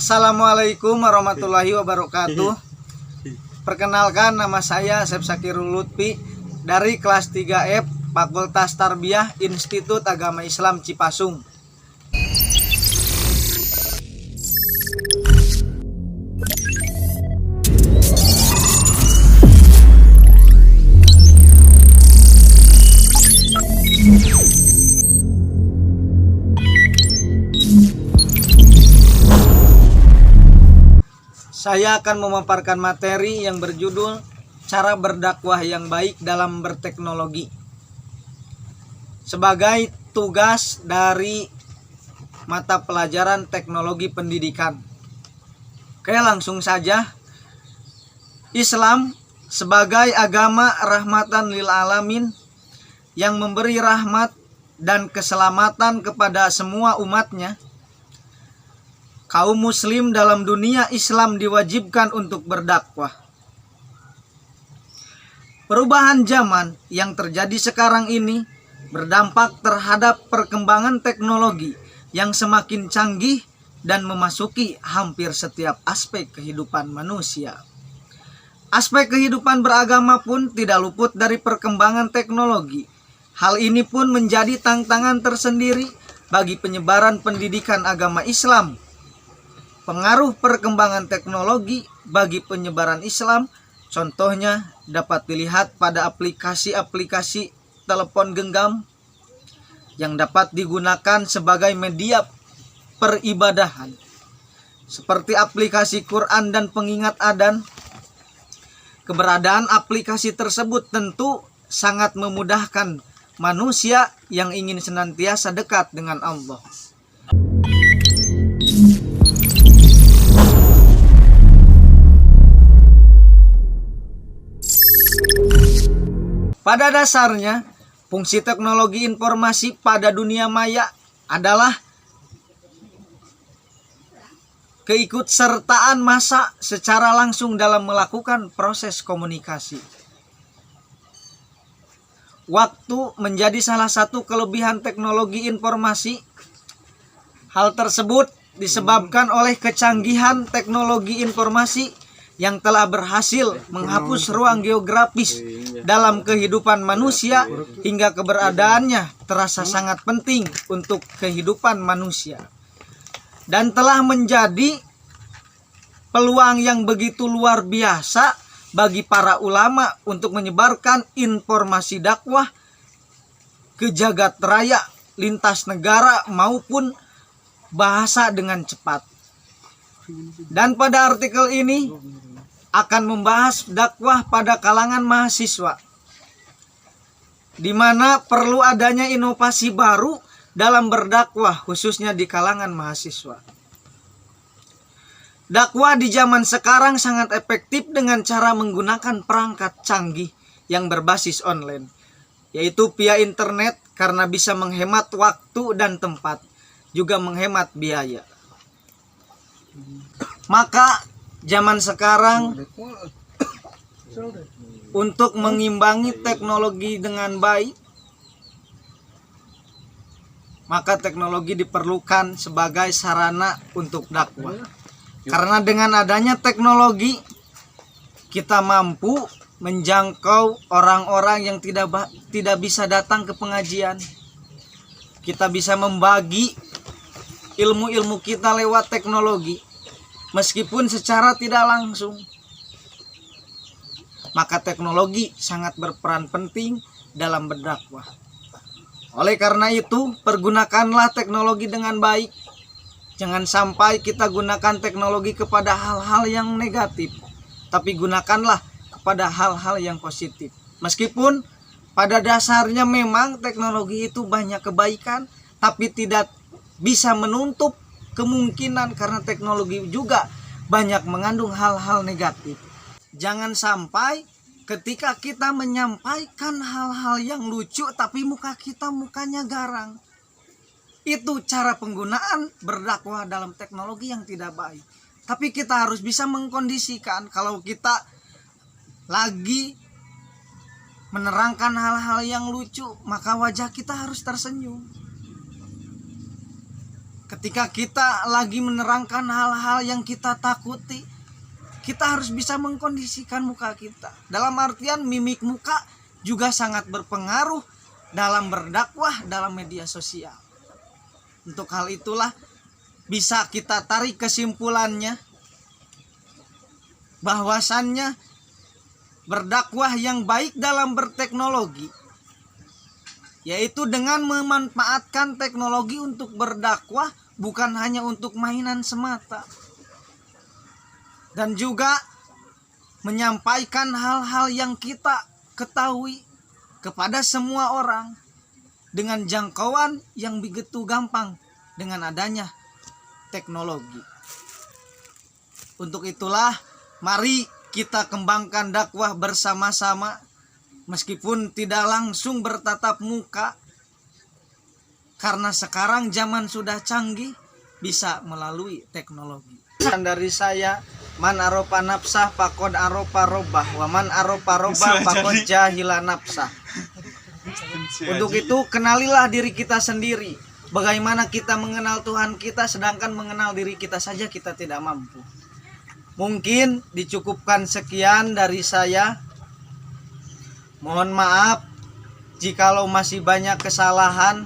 Assalamualaikum warahmatullahi wabarakatuh. Perkenalkan, nama saya Asep Sakirul Lutfi dari kelas 3F Fakultas Tarbiyah Institut Agama Islam Cipasung. Saya akan memaparkan materi yang berjudul Cara Berdakwah yang Baik dalam Berteknologi sebagai tugas dari mata pelajaran Teknologi Pendidikan. Oke, langsung saja. Islam sebagai agama rahmatan lil alamin yang memberi rahmat dan keselamatan kepada semua umatnya. Kaum muslim dalam dunia Islam diwajibkan untuk berdakwah. Perubahan zaman yang terjadi sekarang ini berdampak terhadap perkembangan teknologi yang semakin canggih dan memasuki hampir setiap aspek kehidupan manusia. Aspek kehidupan beragama pun tidak luput dari perkembangan teknologi. Hal ini pun menjadi tantangan tersendiri bagi penyebaran pendidikan agama Islam. Pengaruh perkembangan teknologi bagi penyebaran Islam contohnya dapat dilihat pada aplikasi-aplikasi telepon genggam yang dapat digunakan sebagai media peribadahan seperti aplikasi Quran dan pengingat adzan. Keberadaan aplikasi tersebut tentu sangat memudahkan manusia yang ingin senantiasa dekat dengan Allah. Pada dasarnya, fungsi teknologi informasi pada dunia maya adalah keikutsertaan massa secara langsung dalam melakukan proses komunikasi. Waktu menjadi salah satu kelebihan teknologi informasi. Hal tersebut disebabkan oleh kecanggihan teknologi informasi yang telah berhasil menghapus ruang geografis dalam kehidupan manusia hingga keberadaannya terasa sangat penting untuk kehidupan manusia dan telah menjadi peluang yang begitu luar biasa bagi para ulama untuk menyebarkan informasi dakwah ke jagat raya, lintas negara maupun bahasa dengan cepat. Dan pada artikel ini akan membahas dakwah pada kalangan mahasiswa, di mana perlu adanya inovasi baru dalam berdakwah khususnya di kalangan mahasiswa. Dakwah di zaman sekarang sangat efektif dengan cara menggunakan perangkat canggih yang berbasis online, yaitu via internet karena bisa menghemat waktu dan tempat, juga menghemat biaya. Maka zaman sekarang untuk mengimbangi teknologi dengan baik, maka teknologi diperlukan sebagai sarana untuk dakwah. Karena dengan adanya teknologi kita mampu menjangkau orang-orang yang tidak bisa datang ke pengajian. Kita bisa membagi ilmu-ilmu kita lewat teknologi meskipun secara tidak langsung. Maka teknologi sangat berperan penting dalam berdakwah. Oleh karena itu, pergunakanlah teknologi dengan baik. Jangan sampai kita gunakan teknologi kepada hal-hal yang negatif, tapi gunakanlah kepada hal-hal yang positif. Meskipun pada dasarnya memang teknologi itu banyak kebaikan, tapi tidak bisa menutup kemungkinan karena teknologi juga banyak mengandung hal-hal negatif. Jangan sampai ketika kita menyampaikan hal-hal yang lucu tapi mukanya garang. Itu cara penggunaan berdakwah dalam teknologi yang tidak baik. Tapi kita harus bisa mengkondisikan kalau kita lagi menerangkan hal-hal yang lucu, maka wajah kita harus tersenyum. ketika kita lagi menerangkan hal-hal yang kita takuti, kita harus bisa mengkondisikan muka kita. Dalam artian mimik muka juga sangat berpengaruh dalam berdakwah dalam media sosial. Untuk hal itulah bisa kita tarik kesimpulannya bahwasannya berdakwah yang baik dalam berteknologi yaitu dengan memanfaatkan teknologi untuk berdakwah, bukan hanya untuk mainan semata, dan juga menyampaikan hal-hal yang kita ketahui kepada semua orang dengan jangkauan yang begitu gampang dengan adanya teknologi. Untuk itulah mari kita kembangkan dakwah bersama-sama, meskipun tidak langsung bertatap muka, karena sekarang zaman sudah canggih, bisa melalui teknologi. Dari saya, man aropa nafsah pakod aropa robah, wa man aropa robah pakod jahila nafsah. Untuk itu kenalilah diri kita sendiri. Bagaimana kita mengenal Tuhan kita, sedangkan mengenal diri kita saja kita tidak mampu. Mungkin dicukupkan sekian dari saya. Mohon maaf jikalau masih banyak kesalahan,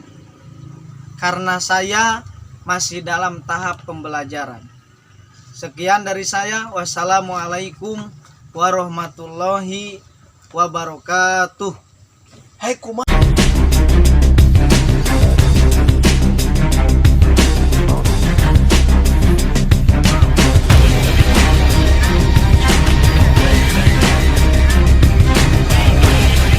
karena saya masih dalam tahap pembelajaran. Sekian dari saya. Wassalamualaikum warahmatullahi wabarakatuh. Hai kumaha